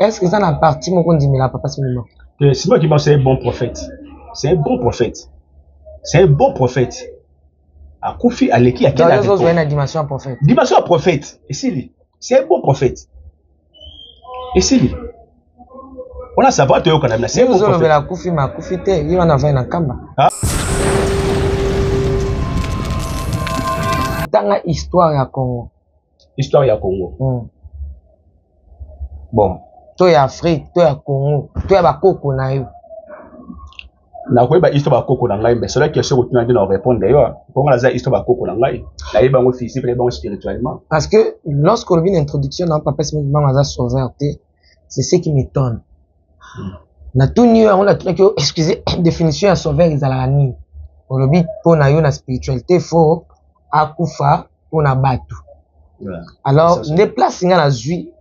Est-ce que ça n'a parti mon dit mais la papa Simon? Simon Kimbangu c'est un bon prophète. C'est un bon prophète. C'est un bon prophète. A Koufi Aleki a quelle dimension prophète. Dimension prophète. Et c'est un bon prophète. Et c'est lui. On a savoir que quand même c'est un bon prophète. La Koufi ma Koufi te, il en avait un kamba. Dans la histoire ya Congo. Histoire ya Congo. Bon. Toi ya Afrique, toi ya Congo, toi ya bakoko na yo. Na quoi ba histoire bakoko na ngai mais c'est là question que tu n'as pas répondre d'ailleurs. Comment la histoire bakoko na ngai? La yeba ngo physique, la yeba ngo spirituellement. Parce que lorsqu'on vient l'introduction dans papa Simon Kimbangu a sauveur, c'est ce qui m'étonne. Na tout nu on a trouvé que excusez définition à sauveur ils ala ni. On le dit pour na yo na spiritualité faut akufa pour na batu. Alors les places nga na zui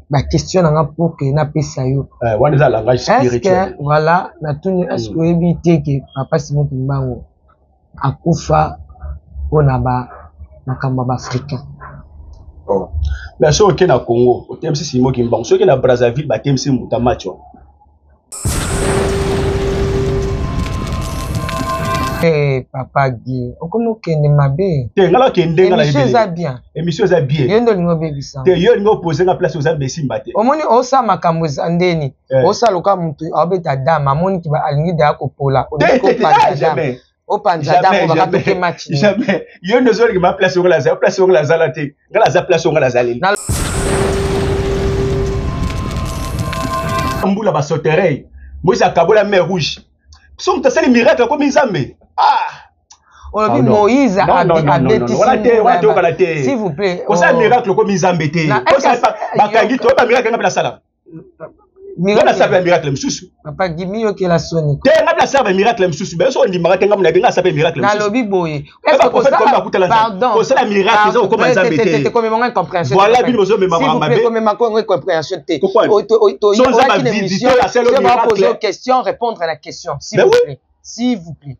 la question pour que na pesa yo langage spirituel. Est-ce que voilà na tout est-ce que éviter que papa Simon Kimbangu akufa pour na ba makamba ba africain. Oh mais so ke na Congo o temsi Simon Kimbangu so ke na Brazzaville ba temsi mutamacho. Papa Guy, comment kende mabe? Te ngala kende ngala émission za bien. Émission za bien. Yendo lingo baby sang. Te yo lingo poser na place oza besimba te. Omoni osa makambo ndeni. Osa loka mutu abeta dama amoni ki ba alingi da ko pola. Ko pa jamais. O panza dama ba ka toke match. Jamais. Yo no zo lingo ma place ngala za, place ngala za la te. Ngala za place ngala za leli. Mbula ba soterei. Moïse akabola mer rouge. Somme tasali miracle comme Nzambe. On dit Moïse a bêtisi. S'il vous plaît. Comme ça miracle comme Nzambe te. Comme ça bakangi to ba miracle ngapela sala. Miracle ça ba miracle msusu. Papa Gimi yo ke la soni. Te ngapela ça ba miracle msusu. Ben so ndimaka te ngam na benga ça ba miracle msusu. Na lobi boye. Est-ce que ça pardon. Comme ça miracle ça comme Nzambe te. Te comme mon incompréhension. Voilà bin mozo me mama mabe. S'il vous plaît comme ma incompréhension te. Yo va qui émission. Je vais poser une question, répondre à la question s'il vous plaît. S'il vous plaît.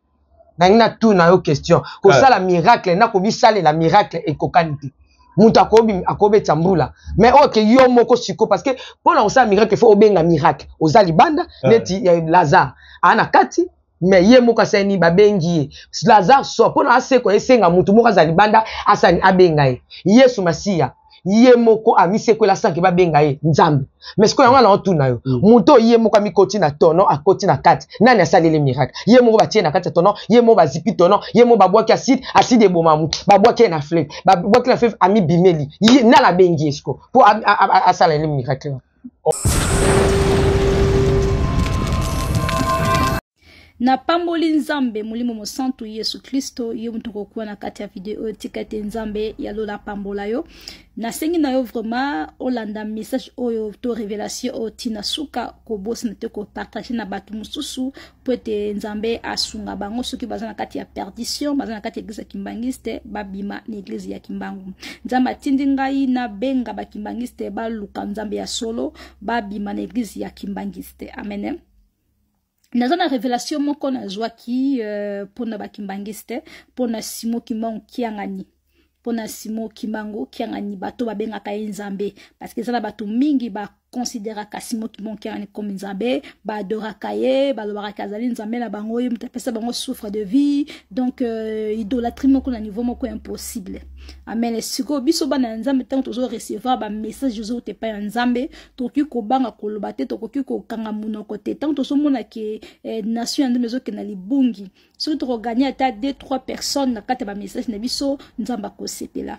Nangina tout na yo question. Ko ça la miracle na ko bisale la miracle et kokanité. Muta akobe tambula. Mais OK yo moko siko parce que pour la ça miracle faut obenga miracle. Ozali banda neti Lazare. Ana kati mais ye moko seni babengi. Lazare so pour na seko esenga mutu moko azali banda asani abenga ye. Yesu Masia. Ye moko amise ko la sanke babenga ye Nzambe. Mais ce ko yanga na otuna yo. Muto ye moko amikoti na tono akoti na kati. Nani asali le miracle? Ye moko batie na kati tono, ye moko bazipi tono, ye moko babwaki acide ebomamu, babwaki na fleuve, babwaki na fleuve ami bimeli. Ye na la bengi esko pour asala le miracle. Na pamboli Nzambe mulimo mosantu Yesu Kristo ye mutoko kuwa na kati ya video tikate Nzambe ya lola pambola yo na sengi na yo vraiment olanda message oyo to révélation o tina suka ko boss na te ko partager na batu mususu poete Nzambe asunga bango soki bazana kati ya perdition bazana kati ya église kimbangiste babima na église ya Kimbangu Nzambe atindi ngai na benga ba kimbangiste ba luka Nzambe ya solo babima na église ya Kimbangiste amen. Dans une révélation moko na zwaki pona bakimbangiste pona Simon Kimbangu kiangani pona Simon Kimbangu kiangani bato babengaka Nzambe parce que ça na bato mingi ba considéra Simon Kimbangu kiangani comme Nzambe ba adoraka ye ba lobaka zali Nzambe na bango yim tapesa bango souffre de vie donc idolâtrie moko na niveau moko impossible amen siko biso bana Nzambe tant tozo recevoir ba message jozo te pa Nzambe toki ko banga ko lobate toki ko kanga munoko te tant tozo mona ke nation ande mezo ke na libungi so to gagner ata 2-3 personnes na kata ba message na biso Nzamba ko sepela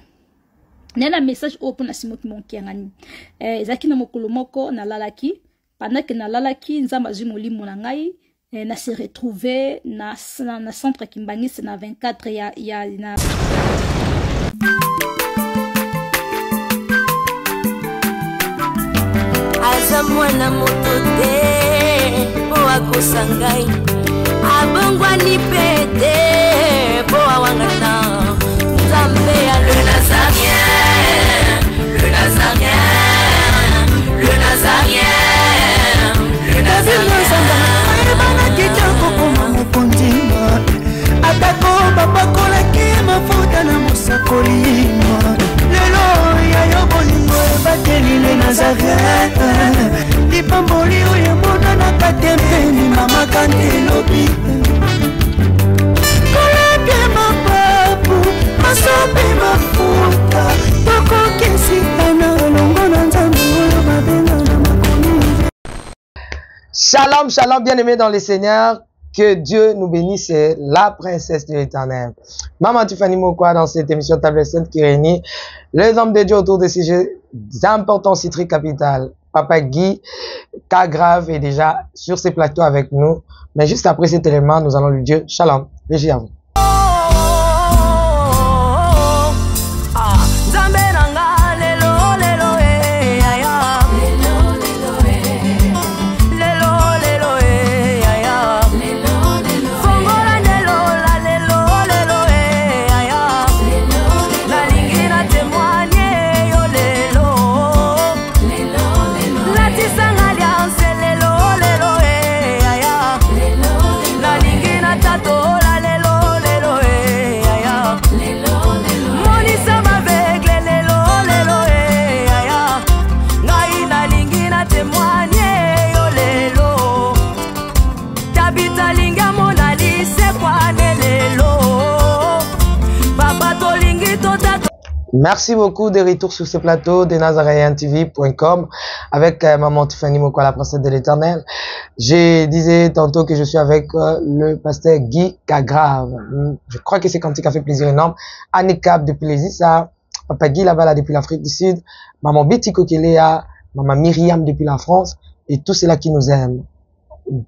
nena message open na Simon Kimbangu kiangani ezaki na mokolo moko na lalaki pendant que na lalaki Nzamba zwi molimo na ngai na se retrouver na centre Kimbangiste na 24 ya na Aza mwana moto te po akosangai abongwa ni pete po awangana Nzambe ya le Nazarien le Nazarien le Nazarien le Nazarien bana kitoko koma mukondima atako babakola ki mafuta na musakolima lelo ya yo lobi kolabye mapapu masope mafuta tokokesika na longo na nzambe oyo babenga na makomi. Shalom, shalom, bien-aimés dans le Seigneur. Que Dieu nous bénisse, c'est la princesse de l'Éternel. Maman Tiffany Mokwa dans cette émission Table Sainte qui réunit les hommes de Dieu autour des sujets importants, citriques capitales. Papa Guy Kagrave est déjà sur ces plateaux avec nous. Mais juste après cet élément, nous allons lui dire shalom. Léger à vous. Merci beaucoup de retour sur ce plateau de NazaréenTV.com avec Maman Tiffany Mokwa, la princesse de l'Éternel. Je disais tantôt que je suis avec le pasteur Guy Kagrave. Je crois que c'est quand il a fait plaisir énorme. Annie Cap depuis les Issa, Papa Guy là-bas depuis l'Afrique du Sud, Maman Betty Kokelea, Maman Myriam depuis la France et tous ceux-là qui nous aiment.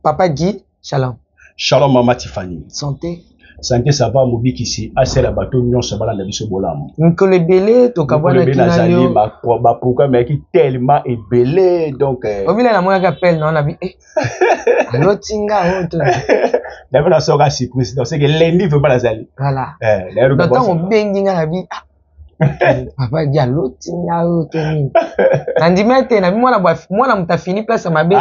Papa Guy, shalom. Shalom Maman Tiffany. Santé. Santé ça va mobiki si assez la bateau nyon se bala na biso bolam. Nkole belé to kabwana kinanyo ma pourquoi mais qui tellement est belé donc obila na moya appel non na bi allo tinga hoto na bana soka surprise donc c'est que lundi veut pas la zali voilà donc on bengi na bi papa dia allo tinga hoto ni nandimete na mwana mutafini place mabe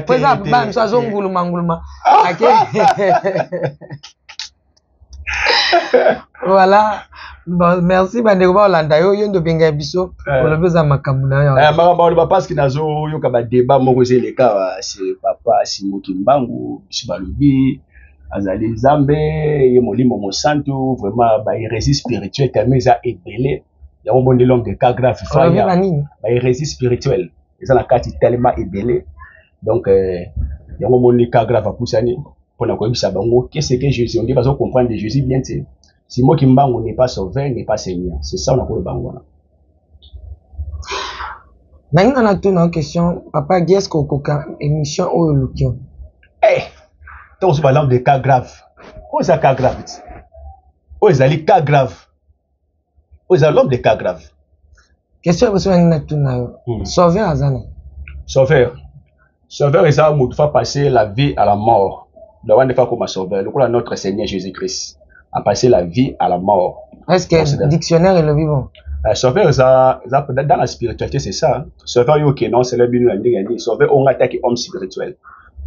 kweza ba mso azonguluma nguluma ake Voilà. Bon, merci bandeko ba Olanda yo ndo benga biso olobeza makambo na yo. Makambo ba parce que nazo yo ka ba débat moko c'est le cas c'est papa Simoki Mbangu Balobi azali Zambe ye molimo mosantu vraiment ba hérésie spirituelle tellement ça ébélé ya on bonde l'homme de cas grave faya ba hérésie spirituelle ça la carte tellement ébélé donc ya on bonde cas grave poussani pour la connaissance bango qu'est-ce que Jésus on dit pas comprendre de Jésus bien c'est si moi qui m'bango n'est pas sauveur n'est pas seigneur c'est ça on a pour le bango là maintenant on a tout une question papa Guy est-ce qu'on a émission au Lukion eh donc c'est par exemple des cas graves quoi ça cas grave oh ils allaient cas grave oh ils l'homme des cas graves question parce qu'on a tout une sauveur azana sauveur et ça on doit passer la vie à la mort. Donc, on ne fait comme sauveur. Le coup, notre Seigneur Jésus-Christ a passé la vie à la mort. Est-ce que le dictionnaire est le vivant? Sauveur, dans la spiritualité, c'est ça. Sauveur, non, c'est le but. Sauveur, on attaque homme spirituel.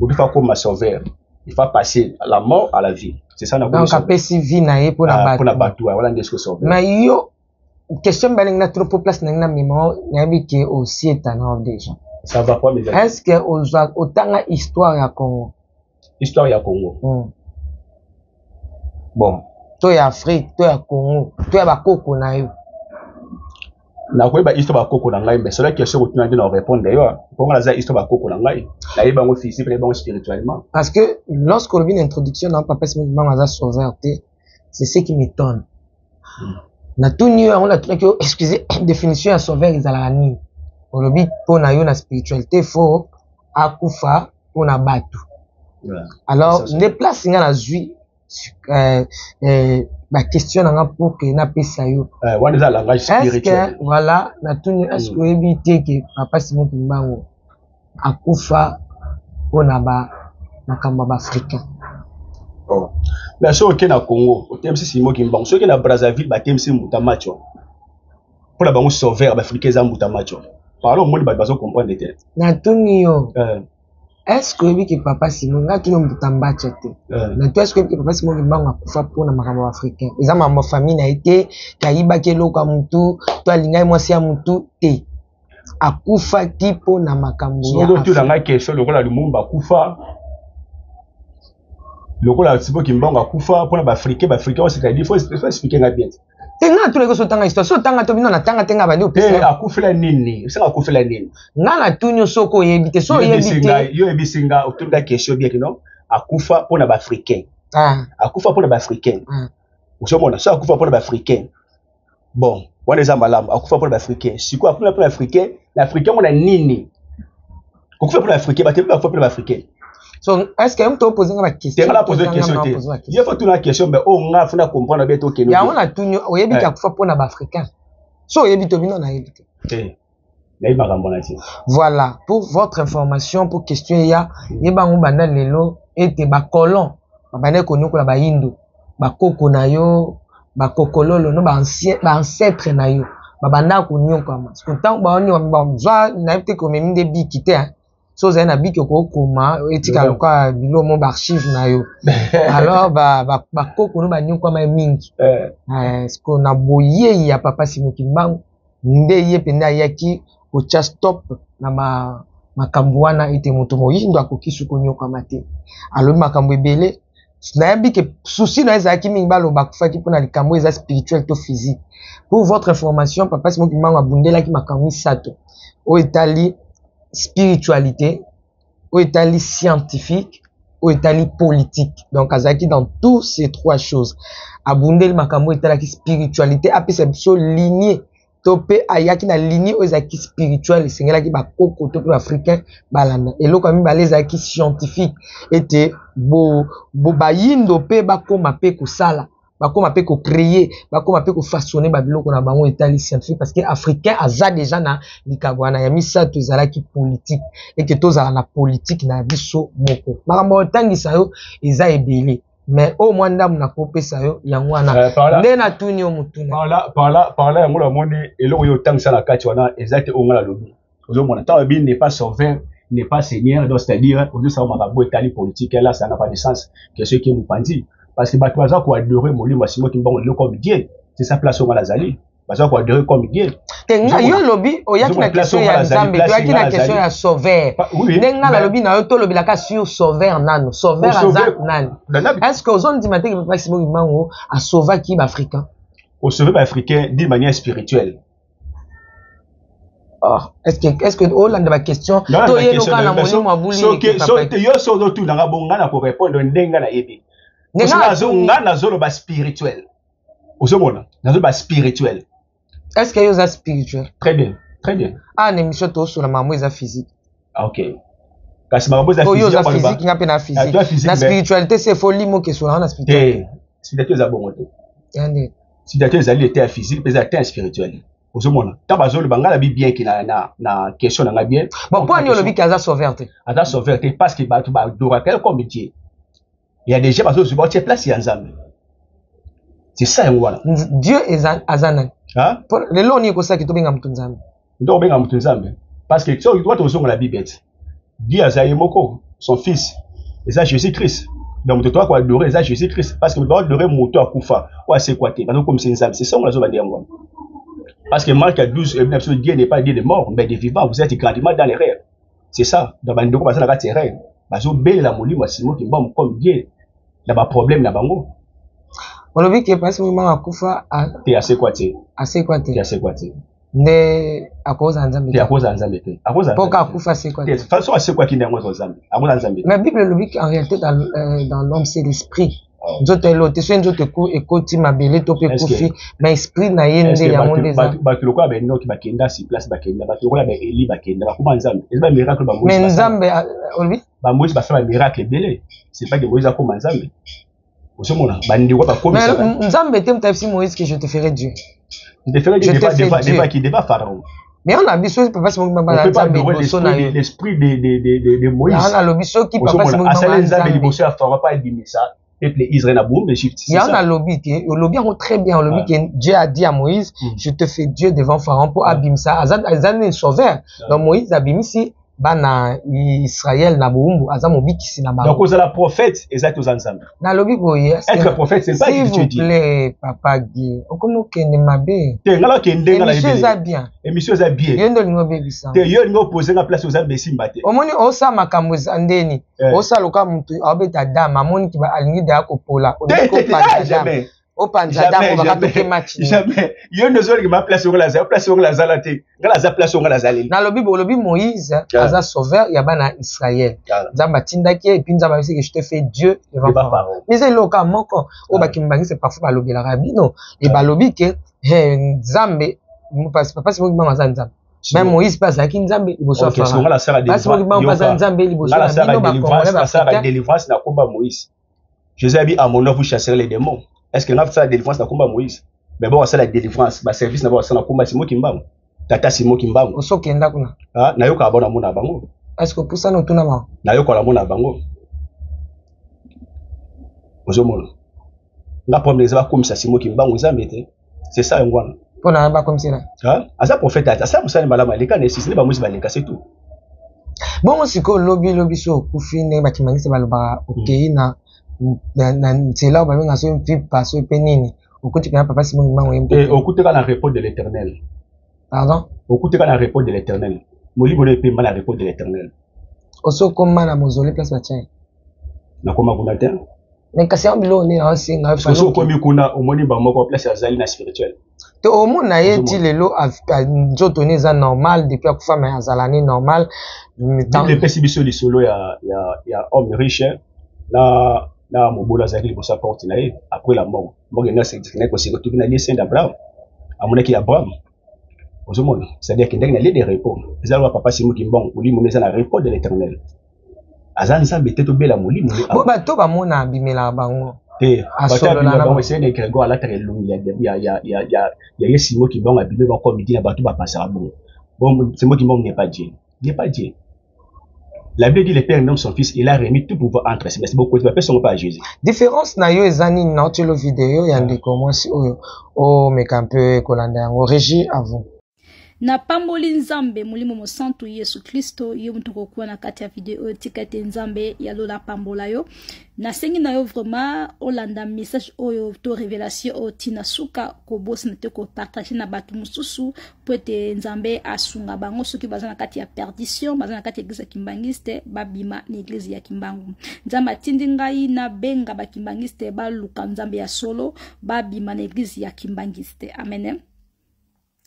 On ne fait comme sauveur. Il faut passer la mort à la vie. C'est ça. Donc, on peut si vie naïe pour la battre. Voilà, on dit ce que sauveur. Mais yo, question, ben, n'a trop place dans la mémoire, il y a aussi étonnant déjà. Ça va pas, mes amis. Est-ce que autant histoire à Congo? Histoire ya Congo. Bon. Toi ya Afrique, toi ya Congo, toi ya bakoko na yo. Na ko ba histoire bakoko na ngai mais cela question que tu n'as pas répondre d'ailleurs. Pour la histoire bakoko na ngai. Na yeba ngo physique, na yeba ngo spirituellement. Parce que lorsqu'on revient l'introduction dans papa Simon Bangaza sauveur, c'est ce qui m'étonne. Na tout nu on a trouvé que excusez définition ya sauveur ezala nini. On le dit pour na yo na spiritualité faut akufa pour na batu. Alors, les places nga na zui la question nga pour que na pesa yo. On est à langage spirituel. Est-ce que voilà, na tuni est-ce que éviter que papa Simon Kimbango akufa pona ba makamba ba africain. Oh. Mais so ke na Congo, o temsi Simon Kimbango, so ke na Brazzaville ba temsi mutamacho. Pour la bango sauveur ba africain za mutamacho. Parlons moi ba bazo comprendre tête. Na tuni yo. Est-ce que papa Simon nga kino mutamba chete na toi est-ce que papa Simon ngibanga kufa pona makambo africain eza ma famille na été kaiba kelo kwa mtu to alingai mwasi ya mtu te akufa tipo na makambo ya so tu na nga question lokola lumumba kufa Le coup là, c'est pour qu'il m'banga kufa pour l'Africain, l'Africain, c'est-à-dire faut expliquer bien. Tenga tous les gars sont tanga histoire, so tanga to bino na tanga tenga bandi opesa. Akufela nini? C'est akufela nini? Ngana tunyo soko yebite so yebite. Yo ebisinga autour de la question bien que non. Akufa pour l'Africain. Akufa pour l'Africain. Usomona, so akufa pour l'Africain. Bon, on les a malades, akufa pour l'Africain. Si quoi pour l'Africain, l'Africain on a nini? Akufa pour l'Africain, bah t'es pas pour l'Africain. So, est-ce que tu poses une question? Tu as posé une question. Il faut tout la question, mais on a fait comprendre bien tout. Il y a un atout, on y a bien qu'il pour l'Africain. So, il y a bien on a évité. Voilà, pour votre information, pour question, il y a un banal lelo et te ba colon, ba banal konyo ko la ba indo, ba koko na yo, ba kokololo no ba ancêtre na yo, ba banal konyo ko ma. Parce que tant ba oni ba zwa na évité ko même des bi kité hein. So za na biki ko koma etika lokwa bilo mo archive na yo alors ba koko no ba nyuko ma mingi sko na boye ya papa Simoki Mbangu nde ye penda yaki ko cha stop na makambo wana ete moto moyindo akokisu ko nyuko mate alors makambo ebele na biki souci na ezaki mingi balo bakufaki pona likambo eza spirituel to physique. Pour votre information, papa Simoki Mbangu abundela ki makambo sato o etali spiritualité, ou état scientifique, ou état politique. Donc, azaki dans tous ces trois choses. Abundel makambo état spiritualité, après c'est so lignée. Topé ayaki na lignée aux acquis spirituels, c'est là qui ba koko topé africain balanda. Et là comme ba les acquis scientifiques était bo bayindo pe ba koma pe ko sala. Bakoma pe ko créer, bakoma pe ko façonner babiloko na bango état scientifique parce que africain aza déjà na likabwana ya misa to ezalaki politique et que tozala na politique na biso moko. Makambo tangisa yo eza ebele mais au moins ndam na kopesa yo yango wana nde na tuni o mutuna. Par là yango la moni eloko yo tangisa na kati wana exacte onga la lobi. Ozo mona ta bi n'est pas sauveur, n'est pas seigneur, donc c'est-à-dire ozo sa makambo état politique là ça n'a pas de sens que ce qui nous pandit. Parce que Batoisa ko adorer Molimo Simoki Mbangu le comme Dieu, c'est sa place au Malazali. Batoisa ko adorer comme Dieu. Tenga yo lobi oyaki na question ya Nzambe, oyaki na question ya sauveur. Nenga la lobi na yo to lobi la ka sur sauveur nano, sauveur azak nano. Est-ce que ozon di matin que papa Simoki Mbangu a sauvé qui africain? Au sauver africain d'une manière spirituelle. Est-ce que Hollande ba question to yelo kana Molimo abuli. So yo so do tout na bonga na ko répondre ndenga na yebi. Nga zolo ba spirituel. Osomona, na zolo ba spirituel. Est-ce que yo za spirituel? Très bien, très bien. Ah, n'émission to sur la maman eza physique. Ah, OK. Kasi maman eza physique. Yo za physique, nga pe na physique. Na spiritualité c'est folie mo ke sur na spiritualité. Spiritualité za bongote. Yande. Spiritualité za li était physique, mais za était spirituel. Osomona, ta bazolo bangala bi bien ki na question na nga bien. Bon, pour nous le bi kaza sauveté. Ada sauveté parce que ba dora quel comme Dieu. Il y a des gens qui sont sur place, il y a Nzambe. C'est ça, Dieu est Azanan. Hein? Les lois, il y a ça qui te benga Nzambe. Donc, benga Nzambe. Parce que tu dois te souvenir la Bible. Dieu a Zayemoko, son fils, et ça Jésus-Christ. Donc, tu dois adorer ça Jésus-Christ. Parce que tu dois adorer Moto à Koufa, ou à Sekwate. Parce que comme c'est Nzambe, c'est ça, on va dire. Parce que Marc a 12, Dieu n'est pas Dieu des morts, mais des vivants. Vous êtes grandement dans les rêves. C'est ça. Dans le monde, ça n'a pas de rêves. Bazo belle la Molimo Simoki Mbangu comme Dieu. Il y a un problème là bango. On le dit que parce que moment akufa t'es assez quoi t'es. Assez quoi t'es. T'es assez quoi t'es. Ne à cause Nzambe. T'es à cause Nzambe. À cause Nzambe. Pourquoi akufa c'est quoi. De toute façon assez quoi qui n'est pas Nzambe. À cause Nzambe. La Bible le dit qu'en réalité dans l'homme c'est l'esprit. Nzoto elote so nzoto ko ekoti mabele to pe kofi mais esprit na yende ya monde za. Ba kiloko ba no ki bakenda si place bakenda ba kiloko ba eli bakenda ba kuma Nzambe. Est-ce pas miracle ba Moïse. Mais Nzambe olbi ba Moïse ba fait miracle belé. C'est pas que Moïse a comme Nzambe. Osomona ba ndiko ba comme ça. Mais Nzambe te mtafsi Moïse que je te ferai Dieu. Je te ferai Dieu débat pharaon. Mais on a biso papa Simoki Mbangu l'esprit de Moïse. On a le biso qui papa Simoki Mbangu Nzambe liboso ya pharaon pas dit ça. Peuple Israël a boum Égypte. Il y a un lobby qui très bien le lobby que Dieu a dit à Moïse je te fais Dieu devant Pharaon pour Abimsa Azan est sauveur. Donc Moïse abimisi bana Israël na boumbu aza mobikisi na bango. Donc aux la prophète exact aux ensemble. Na lobi boye. Être prophète c'est pas que tu dis. S'il vous plaît papa Guy. Okomo kende mabe. Te ngala kende ngala émission za bien. Émission za bien. Yendo lingo bebisa. Te yo lingo poser na place aux ambesi mbate. Omoni osa makambo ndeni. Osa loka mutu abeta dama amoni ki ba alingi da kopola. Odiko pa jamais. Jamais. Yo ne zoli ma place sur la zalate. Ngala za place sur la zalile. Na lobi Moïse aza sauveur ya bana Israël. Nzamba tindaki et puis nzamba que je te fais Dieu devant Pharaon. Mais c'est loka moko o bakimbangi c'est parfois balobi la rabino et balobi que nzambe papa c'est moi qui nzambe. Même Moïse passe à Kinzambe liboso Pharaon. Parce que moi passe à Nzambe liboso la délivrance na komba Moïse. Jésus a dit à mon nom vous chasserez les démons. Est-ce que la délivrance na komba Moïse? Mais bon, c'est la délivrance, ba service na ba ça na komba Simo Kimbangu. Tata Simo Kimbangu. Osokenda kuna. Ah, na yoka abona mona bango. Est-ce que pour ça nous tuna ma? Na yoka la mona bango. Ozomona. Na problème za ba komisa Simo Kimbangu zambete. C'est ça ngwana. Pona ba comme ça. Ah, asa prophète asa musani malama leka ne sisi ba musi ba leka c'est tout. Bon siko lobby so kufine ba kimangisa baloba okay na c'est là où on a un peu passé pénini. Au côté de papa Simon Kimbangu. Et au côté de la réponse de l'Éternel. Pardon? Au côté de la réponse de l'Éternel. Moli bone pe mal la réponse de l'Éternel. Oso comment na mozole place batien. Na koma kuna te. Mais kasi ambilo ni na singa fa. Oso komi kuna omoni ba moko place azali na spirituel. Te omo na yeti lelo njoto ni za normal depuis akufa mais azalani normal. Le pesibiso li solo ya homme riche na mobola zaki libosa porte na ye après la mort mbongo na c'est que c'est que na descend d'Abraham amona ki Abraham ozomona c'est-à-dire que ndenge na les réponses ezalo papa Simo Kimbangu oli moneza na réponse de l'Éternel azan ça bete to bela moli bo ba to ba mona bimela bango te bata na bango c'est ne Grégoire la très long ya Simo Kimbangu abime ba comme dit na bato ba passer bon Simo Kimbangu n'est pas Dieu. La Bible dit le Père nomme son fils, il a remis tout pouvoir entre ses mains. C'est beaucoup de personnes pas à Jésus. Différence na yo ezani na otelo vidéo yande commence o mekampe kolanda ngo régie à vous. Na pamboli nzambe mulimo mosantu Yesu Kristo ye mutoko kuwa na kati ya video tikate nzambe ya lola pambola yo na sengi na yo vraiment olanda message oyo to révélation o tina suka ko boss na te ko partager na batu mususu poete nzambe asunga bango soki bazana kati ya perdition bazana kati ya église kimbangiste babima na église ya Kimbangu nzamba tindi ngai na benga ba kimbangiste ba luka nzambe ya solo babima na église ya Kimbangiste amen.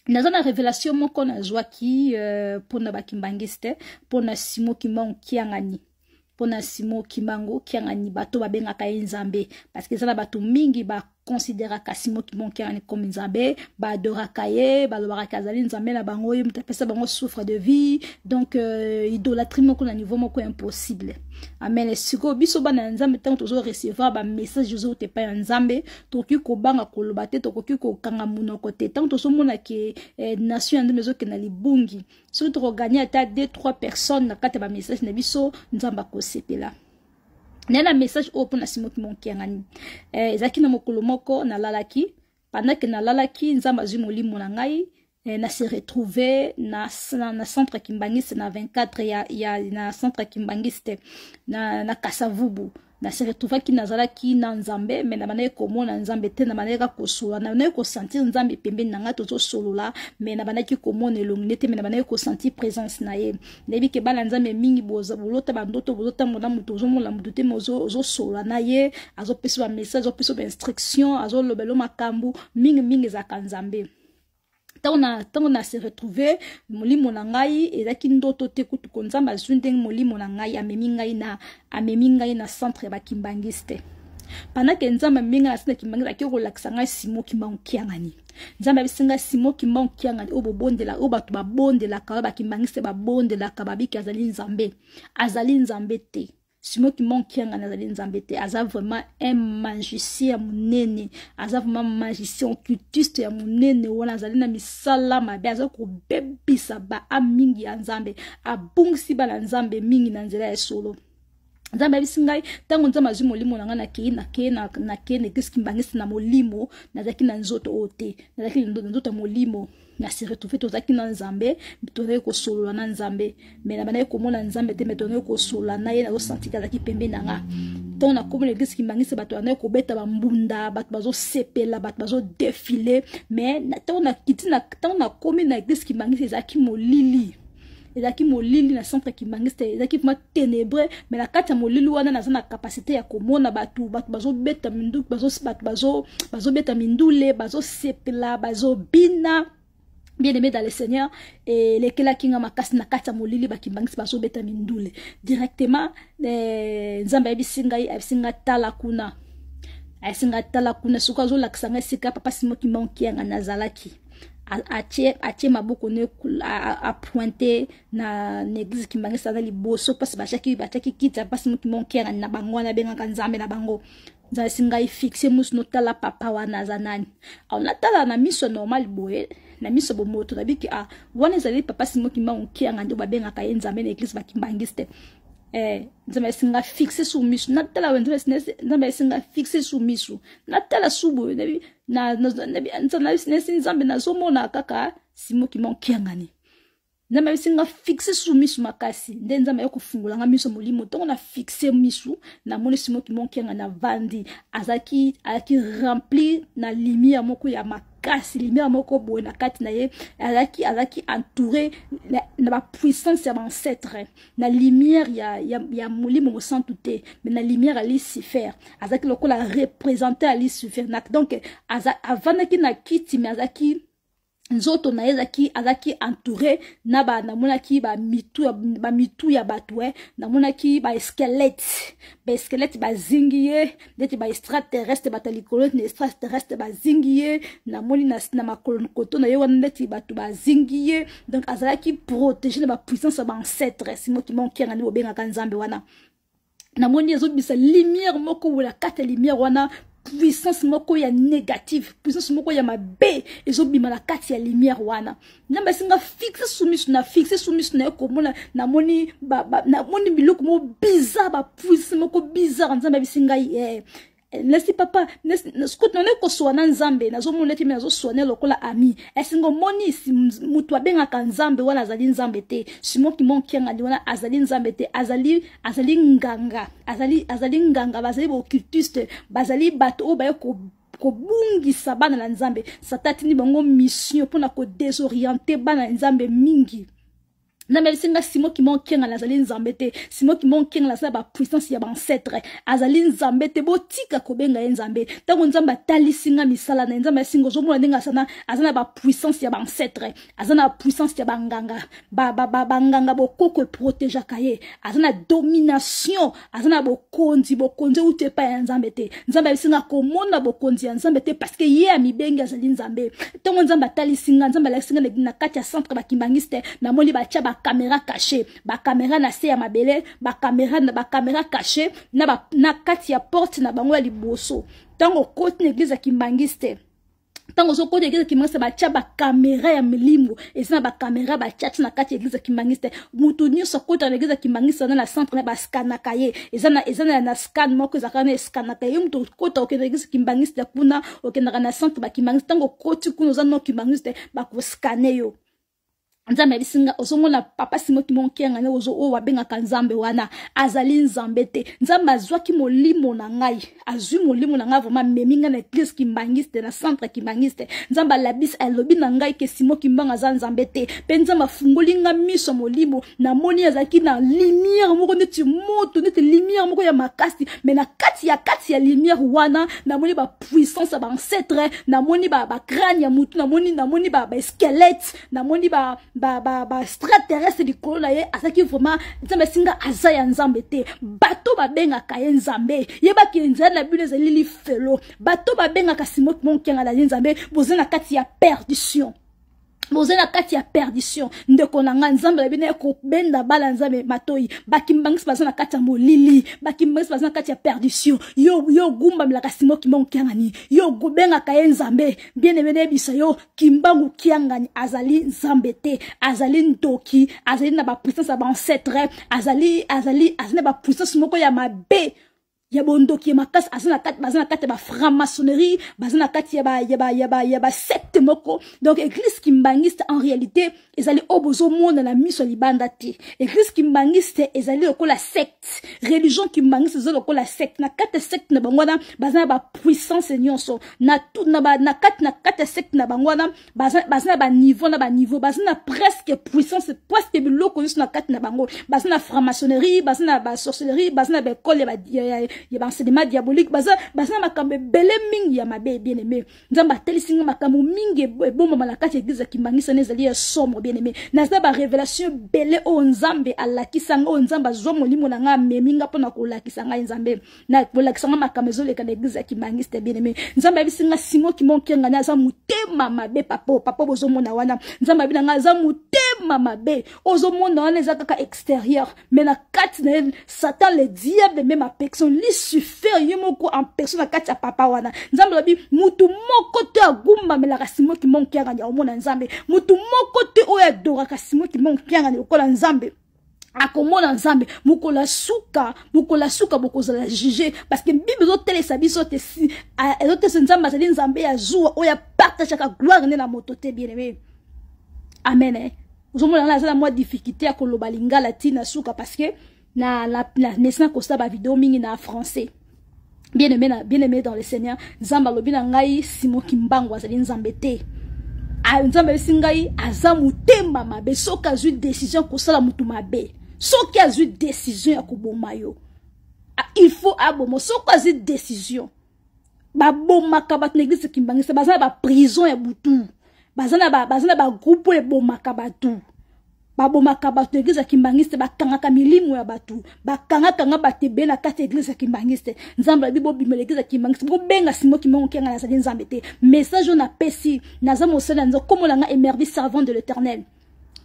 Naza na révélation moko na zwaki pona ba Kimbangiste pona Simo Kimbangu kiangani pona Simo Kimbangu kiangani bato babengaka nzambe parce que ça na bato mingi ba considéra ka Simo Kimbangu kiangani comme nzambe ba adoraka ye ba lobaka azali nzambe na bango yim tapesa bango souffre de vie donc idolâtrie moko na niveau moko impossible amen siko biso bana nzambe tant tozo recevoir ba message jozo te pa nzambe toki ko banga ko lobate toki ko kanga munoko te tant tozo mona ke nation nde mezo ke na libungi so to gagner ata 2-3 personnes na kata ba message na biso nzamba ko sepela nena message open na Simo Kimbangu kiangani ezaki na mokolo moko na lalaki pendant que na lalaki nzamba zwi molimo na ngai na se retrouver na centre Kimbangiste na 24 ya na centre Kimbangiste na Kasavubu na se retrouver ki nazalaki na nzambe mais na banaye komona nzambe te na banaye ko sola na banaye ko sentir nzambe pembeni na ngato zo solola mais na banaye komona elongine te mais na banaye ko sentir présence na ye nebi ke bala nzambe mingi boza bolota bandoto bolota mona muto zo mona muto te mozo zo sola na ye azo pesa ba message azo pesa ba instruction azo lobelo makambu mingi za kanzambe tant on a se retrouvé molimo na ngai ezaki ndoto te kutu konzamba azundeng molimo na ngai amemi ngai na centre ba Kimbangiste pendant que nzamba minga na centre Kimbangiste akiko lakisa ngai Simo Kimbangu kiangani nzamba bisinga Simo Kimbangu kiangani obobondela obato babondela ka ba Kimbangiste babondela ka babiki azali nzambe te Simo Kimbangu kiangani azali nzambe te aza vraiment un magicien ya munene aza vraiment magicien occultiste ya munene wana azali na misala mabe aza ko bebisa ba amingi ya nzambe abungisi bala nzambe mingi na nzela ya solo nzambe bisingai tango nzamba zwi molimo na nga na ke ne Kimbangiste na molimo nazaki na nzoto ote nazaki na nzoto molimo na se retrouver tozaki na nzambe tozaki kosolola na nzambe mais na bana komona nzambe te mais tozaki kosolola na ye na ressenti kazaki pembe nanga tant na comme l'église Kimbangiste bato na kobeta ba mbunda bato bazo sepela bato bazo défiler mais tant na kiti na tant na comme na église Kimbangiste ezaki molili na centre Kimbangiste ezaki vraiment ténébreux mais la kati ya molili wana na zana capacité ya komona bato bazo beta mindu bazo beta mindule bazo sepela bazo bina bien aimé dans le Seigneur et les kela kinga makasi na kati ya molili ba Kimbangiste bazo beta mindule directement nzambe abisinga tala kuna suka zo laksanga sika papa simo kimonki nga nazalaki atie maboko ne a pointer na l'église Kimbangiste na liboso parce bachaki kita parce simo kimonki nga na bango na benga kanzambe na bango nza singa fixe mus no tala papa wana zanani on atala na miso normal boye na miso bomoto na biki wana zali papa simo kimonki nga ndo babenga ka nzambe na église ba Kimbangiste nzambe singa fixe sous miso natala wende nzambe singa fixe sous miso natala subo na nzambe na zomona kaka simo kimonki ngani nzambe singa fixe sous miso makasi nde nzambe yakufungula nga miso molimo tongo na fixe miso na moni simo kimonki ngana vandi azaki rempli na lumière moko ya makasi lumière moko boye na kati na ye azaki entouré na ba puissance ya ancêtre na lumière ya molimo mo sans douter mais na lumière ali Lucifer azaki lokola représenter ali Lucifer donc avanaki na kiti mais azaki nzoto na ezaki azaki entouré na ba namonaki ba mitu ya batwe namonaki ba squelette ba zingiye ndeti ba extraterrestre batalikolo na extraterrestre ba zingiye namoni na makolo koto na yewa ndeti batu ba zingiye donc azalaki protéger ba puissance ba ancêtre simo ki monki ngani obenga kanzambe wana namoni ezobisa lumière moko wala kata lumière wana puissance moko ya négative puissance moko ya mabe ezobima na kati ya lumière wana namba singa fixe soumise na komona namoni namoni biloko mo bizarre ba puissance moko bizarre nzamba bisinga nesi papa skut na ko soana nzambe nazomona te nazo soana lokola ami esingo moni si mutu abenga ka nzambe wana azali nzambe te simo ki monki ngandi wana azali nzambe te azali nganga bazali bo occultiste bazali bato o ba kobungisa bana na nzambe satati ni bango mission pona ko désorienter bana nzambe mingi na melisinga simo ki monki ngala azali nzambe te simo ki monki ngala sa ba puissance ya ba ancêtre azali nzambe te botika kobenga nzambe tango nzamba talisinga misala na nzamba singo zomona ndinga sana azana ba puissance ya ba ancêtre azana puissance ya banganga banganga bokoko protéger kaye azana domination azana bokonzi ute pa ya nzambe te nzamba bisinga komona bokonzi ya nzambe te parce que ye amibenga azali nzambe tango nzamba talisinga nzamba la singa na kati ya centre ba Kimbangiste na moli ba tia ba caméra cachée ba caméra na se ya mabele ba caméra cachée na kati ya porte na bango ya liboso tango kote na église ya Kimbangiste tango so kote église Kimbangiste ba tia ba caméra ya milimbo ezana ba caméra ba tia na kati ya église Kimbangiste mutu nyonso kote na église Kimbangiste na centre na ba scanner kaye ezana na scan moko ezakana scanner kaye mutu kote okende na église Kimbangiste kuna okende na centre ba Kimbangiste tango kote kuna ozana Kimbangiste ba ko scanner yo nzambe bisinga osongona papa simo ki monki ngane ozo o wabenga kanzambe wana azali nzambe te nzambe azwaki molimo na ngai azwi molimo na ngai vraiment meminga na église Kimbangiste na centre Kimbangiste nzambe labis alobi na ngai ke simo kimbanga za nzambe te pe nzambe fungolinga miso molimo na moni azaki na lumière moko neti moto neti lumière moko ya makasi mais na kati ya lumière wana na moni ba puissance ba ancêtre na moni ba crâne ya mutu na moni ba squelette na moni ba extraterrestre likolo na ye azaki vraiment nzambe singa azaya nzambe te bato babenga kaye nzambe yebaki nzala na bino ezali lifelo bato babenga kasimo monki ngala nzambe boza na kati ya perdition ndeko na nga nzambe la bino ko benda bala nzambe matoi bakimbangisi baza na kati ya molili bakimbangisi baza na kati ya perdition yo gumba mila kasimo kimbangu kiangani yo gobenga kaye nzambe bien aimé bisa yo kimbangu kiangani azali nzambe te azali ndoki azali na ba puissance ba ancêtre azali na ba puissance moko ya mabe ya bondoki makas azana kati ba franc-maçonnerie bazana kati ya ba secte moko. Donc église kimbangiste en réalité ezali obozo monde na miso libanda te. Église kimbangiste ezali lokola secte, religion kimbangiste ezali lokola secte. Na kati secte na bangwana bazana ba puissance nyonso na tout na kati secte na bangwana bazana ba niveau bazana presque puissance presque biloko nyonso na kati na bango bazana franc-maçonnerie bazana ba sorcellerie bazana ba école ya ba enseignement diabolique bazana makambe bele mingi ya mabe bien aimé nzamba telisinga makambo mingi bomba malakati église kimbangisa nezali ya sombre bien aimé nazaba ba révélation bele o nzambe alakisanga o nzamba zo molimo na nga meminga pona ko lakisanga nzambe na ko lakisanga makambo zo leka na église kimbangisa bien aimé nzamba bisinga simo kimonkenga na za mutema mabe papa bozo mona wana nzamba binanga za mutema mabe ozo mona wana za kaka extérieur mais na kati na Satan le diable même en personne lui suffire yemoko en personne na kati ya papa wana nzambe lobi mutu moko te agumba mela kasimo ki monkianga nya omona nzambe mutu moko te oya dora kasimo ki monkianga nya okola nzambe akomona nzambe mukola suka bokozala juger parce que bible zo telesa biso te si ezote nzambe azali nzambe ya zuwa oya partage ka gloire ne na moto te bien aimé amen ozomona na zala moi difficulté ya koloba lingala tina suka parce que na nesna kosta ba vidéo mingi na français bien aimé dans le Seigneur nzamba lobi na ngai simo kimbango azali nzambe te nzambe singai azamu temba mabe soka zu décision kosala mutu mabe soki azu décision ya koboma yo il faut abomo soka zu décision baboma kabatu n'existe kimbangisa bazana ba prison ya butu bazana ba groupe ya boma kabatu baboma kabatu église kimbangiste bakangaka milimo ya batu bakangaka batebe na kati église kimbangiste nzamba bibo bimela église kimbangiste bo benga simo kimongo kenga na sali nzambe te message on a pesi naza mosala nzo komo langa émerveillé servant de l'Éternel.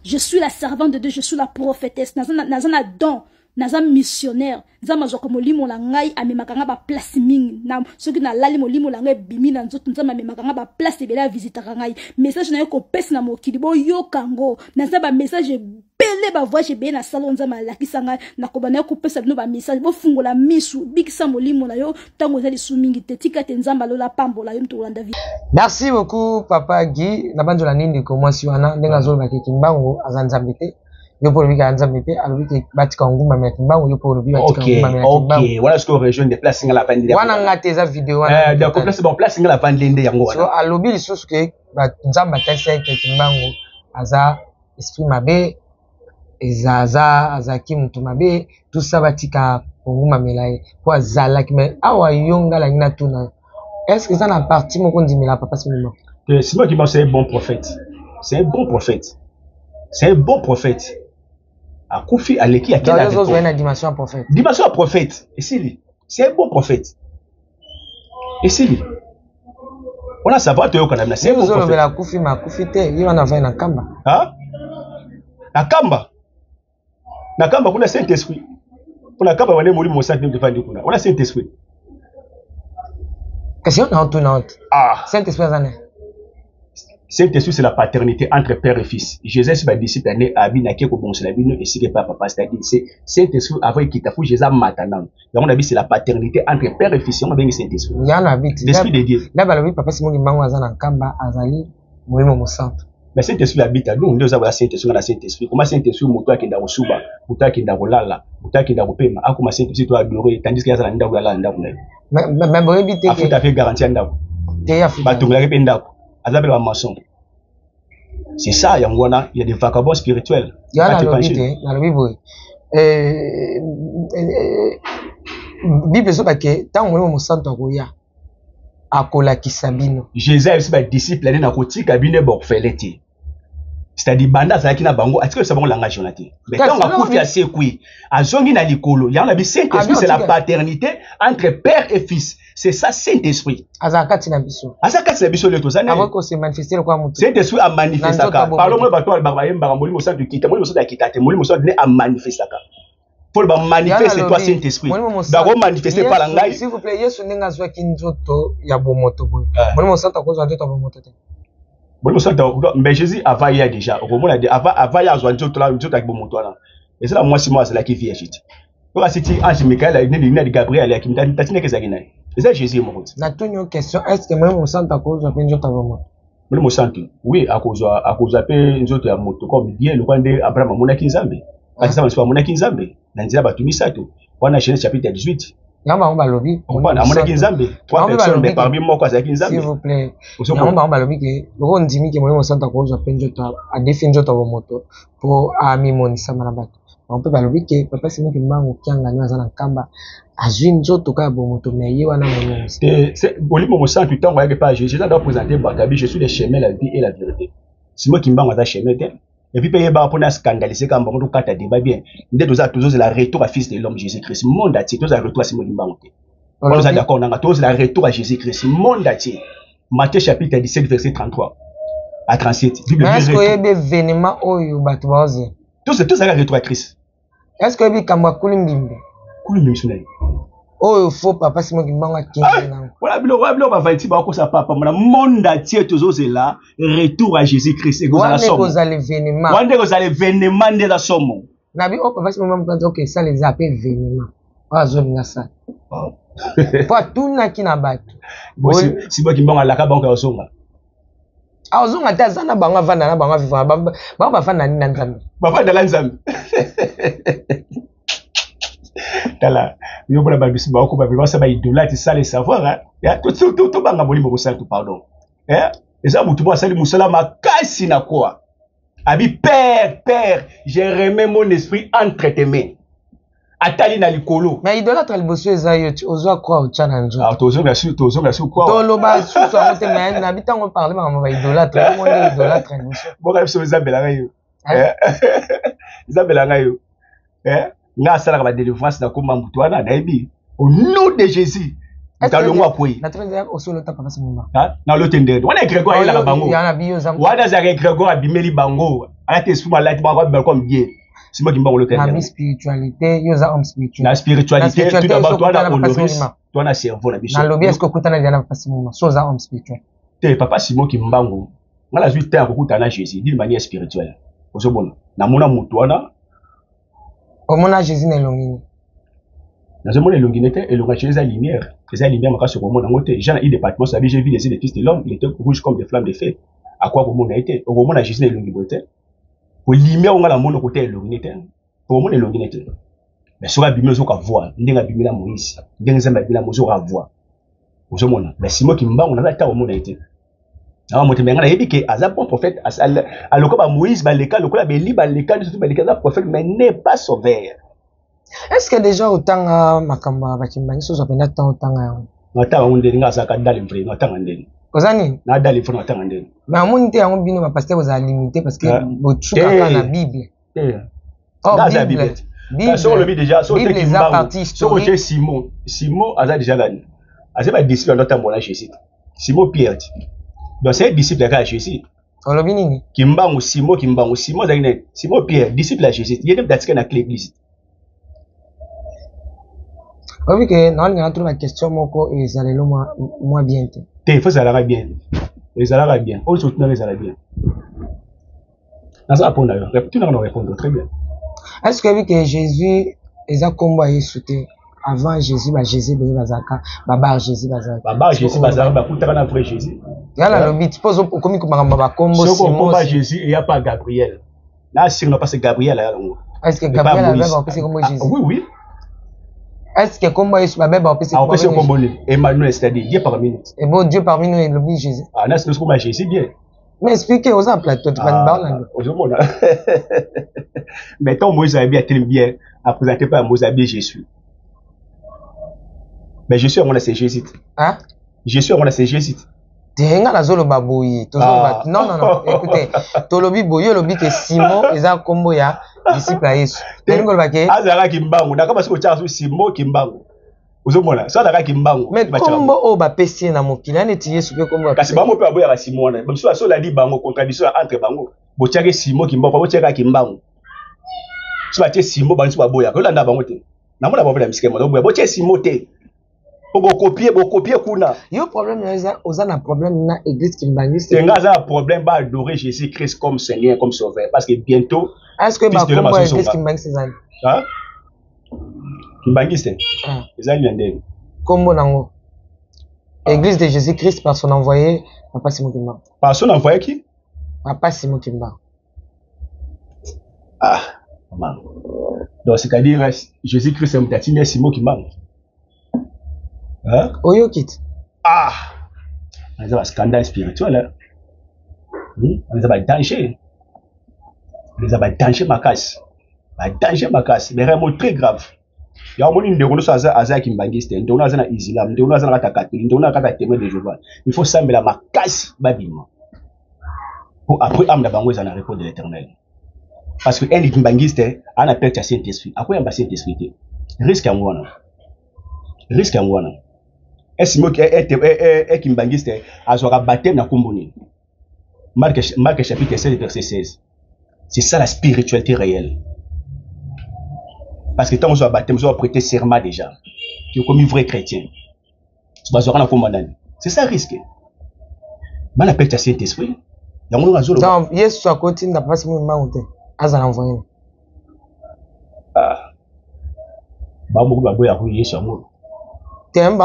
Je suis la servante de Dieu, je suis la prophétesse nazana don naza missionnaire nzamba zo komo limo la ngai amemaka ba place mingi na soki na lali molimo la ngai bimi na nzoto nzamba amemaka ba place bela visitaka ngai message na yo ko pesi na mokili bo yo kango naza ba message bele ba voyage be na salon nzamba la kisanga na ko bana ko pesa bino ba message bo fungola misu bikisa molimo na yo tango zali su mingi te tika te nzamba lola pambola yo mto David. Merci beaucoup papa Guy na banjo la nindi ko mwasi wana ndenga zo ba kimbango azanzambe te yo pour lui nzambe te alobi ke batika nguma me kimbango yo pour lui batika nguma me kimbango. OK, voilà ce que région de place ngala vandi. Wana ngate za vidéo wana. Donc place bon place ngala vandi ndé yango wana. So alobi lisusu ke ba nzamba tese ke kimbango aza esprit mabe azaki mutu mabe tout ça batika nguma melaye po azala mais awa yonga la ngina tuna. Est-ce que ça n'a partie moko ndimela papa Simon? C'est moi qui pense c'est un bon prophète. C'est un bon prophète. C'est un bon prophète. Akoufi Aleki a quelle dimension prophète? Dimension prophète. Et c'est lui. C'est un bon prophète. Et c'est lui. On a savoir que c'est un bon prophète. La Koufi ma Koufi te, il en a fait na kamba. Hein? Na kamba. Na kamba kuna Saint-Esprit. Kuna kamba wane muri mo Saint-Esprit defandi kuna. On a Saint-Esprit. Question na honte na honte. Ah. Saint-Esprit azane. Saint-Esprit, c'est la paternité entre père et fils. Jésus, c'est ma disciple, Abinake, Kobonsolabino, et c'est pas papa, c'est-à-dire, c'est Saint-Esprit, avant qu'il t'a fou, Jésus, maintenant. Donc, on a dit, c'est la paternité entre père et fils. On a bien Saint-Esprit. L'Esprit de Dieu. Là, bah, oui, papa, c'est mon imam, Azan, Kamba, Azali, Moïmo, mon centre. Mais Saint-Esprit habite à nous, on doit avoir Saint-Esprit, on a Saint-Esprit. Comment Saint-Esprit, Moutoua qui est dans le Souba, Moutoua qui est dans le Lala, Moutoua qui est dans le Pema, à comment Saint-Esprit, toi, adoré, tandis qu'il y a un Ndao, là, Ndao, mais, bon, éviter. À tout à fait garanti, Ndao. Bah, tout le monde est Ndao. Azabel, un maçon. C'est ça, il y a des vagabonds spirituels. Il y a la Bible. Bible, c'est que tant que nous sommes en Goya, à Kolakisabino. Jésus est un disciple, il est un côté cabinet borfeleti. C'est-à-dire, banda zaki na bango, est-ce que c'est bon langage on a dit? Mais quand on a confié à ce qui, à zongi na likolo, il y a un Saint-Esprit, c'est la paternité entre père et fils. C'est ça, Saint-Esprit. Azakati na biso. Azakati na biso le tozane. Avant qu'on se manifeste le quoi mutu. Saint-Esprit a manifesté ça. Parlons-moi de toi, babayem baramoli mosa de kita, moli mosa de kita, moli mosa de a manifesté ça. Faut le manifester toi Saint-Esprit. D'abord manifester par l'angai. S'il vous plaît, Yesu nenga zwa kinzoto ya bomoto boy. Moli mosa ta ko zwa nzoto bomoto te. Moli mosa ta mais Jésus avant il y a déjà. Au moment avant il y a zwa nzoto là, nzoto avec bomoto là. Et c'est là moi c'est là qui vient Pour citer Ange Michael, il a dit Gabriel, qui m'a dit que c'est ça. Et ça, Jésus est mort. Na une question, est-ce que moi, mon sang à cause de Penjo Tavamo? Moi, mon sang, oui, à cause de Penjo Tavamo, comme bien le roi d'Abraham, mon Akinzambe. Parce que ça, mon Akinzambe, dans les Abatumi Sato, on a chapitre 18. Yamba balobi. On a mon Akinzambe. 3 personnes, mais parmi moi, quoi, c'est Akinzambe. S'il vous plaît. Yamba balobi que, le roi d'Imi qui est mon sang à cause de Penjo Tavamo, a défendu Tavamo pour Ami Monisa Manabat. On peut balobi que, papa, c'est moi qui m'a ou qui a gagné à Kamba. Azwin zoto ka bomoto mais yi wana mono c'est bolimo mo sang tout temps voyez pas Jésus là doit présenter Bakabi je suis le chemin la vie et la vérité si moi qui m'a chemin et puis payer ba pour scandaliser quand on kata débat bien ndé doza toujours la retour à fils de l'homme Jésus-Christ monde ati tous la retour à Simon Kimbango on est d'accord on a tous la retour à Jésus-Christ monde ati Matthieu chapitre 17 verset 33 à 37 Bible est-ce que y a événement oyo batu baoze tous la retour à Christ est-ce que bi kamba kulimbimbe oh il faut papa c'est moi qui m'en a 15 ans voilà on va faire ba ko sa papa mon monde entier toujours c'est là retour à Jésus-Christ et go la somme wande ko za l'événement de la somme na bi oh papa c'est moi me OK ça les appelle événement azo nga ça pas tout na kina batu si ba ki mbanga la ka banka osonga azonga ta zana banga vanda na banga vivra ba fanda ni nzambe ba fanda la nzambe Tala, yo bona babisi ba ko ba ça ba idolâtre ça les savoir ya tout banga bolimo ko ça tout pardon eza mutu bo sali musala makasi na quoi abi père j'ai remis mon esprit entre tes mains atali na likolo mais idolâtre liboso eza yo ozwa quoi au chana njo tozonga sur quoi tolo ba su so ngote mais na bitango parler ba idolâtre mo nde idolâtre liboso boka biso ezabela ngayo ezabela ngayo nga sala ba délivrance na koma mutu wana na ebi au nom de Jésus talongwa koi na trenza osolo ta papa simba na lotende wana Grégoire ila la bango wana za Grégoire abimeli bango ala te suma la ba ba comme bien c'est moi qui m'a lotende na spiritualité yo za homme spirituel na spiritualité tout d'abord toi na honoris toi na cerveau na biso na lobi est-ce que kutana dia na papa simba so za homme spirituel te papa Simon ki mbango ngala zwi te akukuta na Jésus d'une manière spirituelle ozobona na mona mutu wana comment Jésus n'est longini dans ce monde longini était et le Jésus la lumière maka sur monde ngote Jean il département ça j'ai vu les yeux de Christ de l'homme il était rouge comme des flammes de feu à quoi au monde a été au moment Jésus n'est longini était pour lumière on a la monde côté longini était pour monde longini était mais sur la bimelo ka voir ndenga bimela Moïse ndenga zamba bimela Moïse ka voir au ce monde mais si moi qui mba on a ta au monde a été ah moi te menga yebi que aza bon prophète aloko ba Moïse ba leka lokola be li ba leka surtout ba leka za prophète mais n'est pas sauveur. Est-ce que déjà autant makamba ba kimbani so zapenda tant autant ngata onde nga saka dali vrai ngata ngandeni kozani na dali vrai ngata ngandeni mais amonte yango bino ba pasteur za limité parce que botuka na Bible oh la Bible so le bi déjà so te kimba so que Simon aza déjà gagné aza ba disciple dans temps là Jésus Simon Pierre donc c'est disciple à Jésus. On l'a bien Kimbango Simon Zagine Simon Pierre disciple à Jésus. Il y a des dates dans l'église. Oui que non on a trouvé la question moko et ça le moi bien. Il faut ça la bien. Et ça la bien. On surtout les ça bien. Dans ça répondre tu n'as pas répondre très bien. Est-ce que vu que Jésus est à combat sauté avant Jésus Jésus bazaka baba Jésus bazaka kutaka na vrai Jésus yala lobi suppose komi komanga ba kombo Simon Jésus et y a pas Gabriel là si on passe Gabriel là est-ce que Gabriel avait passé comme Jésus oui est-ce que comme Jésus va pas passer comme Emmanuel c'est-à-dire Dieu parmi nous et bon Dieu parmi nous et lobi Jésus là c'est comme Jésus bien mais expliquez aux plateau tu vas parler aujourd'hui mais ton Moïse a bien tellement bien à présenter par Moïse a bien Jésus. Mais je suis à mon c'est Jésus. Hein? Je suis à mon c'est Jésus. Tenga la zolo baboyi. Non. Écoutez, tolobi boyo lobi que Simon eza kombo ya disciple à Yesu. Tengo lobake. Azara kimbangu. Naka parce que tu as Simon kimbangu. Uzomona. Ça daka kimbangu. Mais kombo o ba pesi na mokili ane ti Yesu pe kombo. Kasi bango pe aboya ka Simon na. Biso aso la di bango contradiction entre bango. Botiake Simon kimbangu, botiaka kimbangu. Tu vas te Simon bango baboya. Ko landa bango te. Na mona baboya miskema. Botiake Simon te. Pour copier kuna. Yo problème oza na problème na église kimbangiste. Tenga za problème ba adorer Jésus-Christ comme Seigneur comme sauveur parce que bientôt est-ce que ba kombo église kimbangiste zali? Hein? Kimbangiste. Ezali ndenge. Kombo nango. Église de Jésus-Christ par son envoyé Papa Simon Kimbangu. Par son envoyé qui? Papa Simon Kimbangu. Ah, maman. Donc c'est-à-dire Jésus-Christ est mtatine Simon Kimbangu. Hein? Oyo kit. Ah. On a un scandale spirituel là. On a un danger. On a un danger macasse. Un danger macasse, mais vraiment très grave. Il y a un moment où on a Kimbangiste, on a un islam, on a un catholique, on a un témoin de Jéhovah. Il faut sembler la macasse babilement. Pour après amener bango ça na réponse de l'Éternel. Parce que un Kimbangiste a un appel à Saint-Esprit. À quoi il y a Saint-Esprit? Risque à moi. Risque à moi. Est-ce que Kimbangiste a joué à baptême dans Komboni? Marc chapitre 7 verset 16. C'est ça la spiritualité réelle. Parce que tant que vous avez baptême, vous avez prêté serment déjà. Tu es comme un vrai chrétien. Tu vas avoir un commandant. C'est ça le risque. Mais on appelle ça Saint-Esprit. Non, Yesu à côté n'a pas si mon main. Azan envoyé. Ah. Bah, moi, je vais avoir Yesu à moi.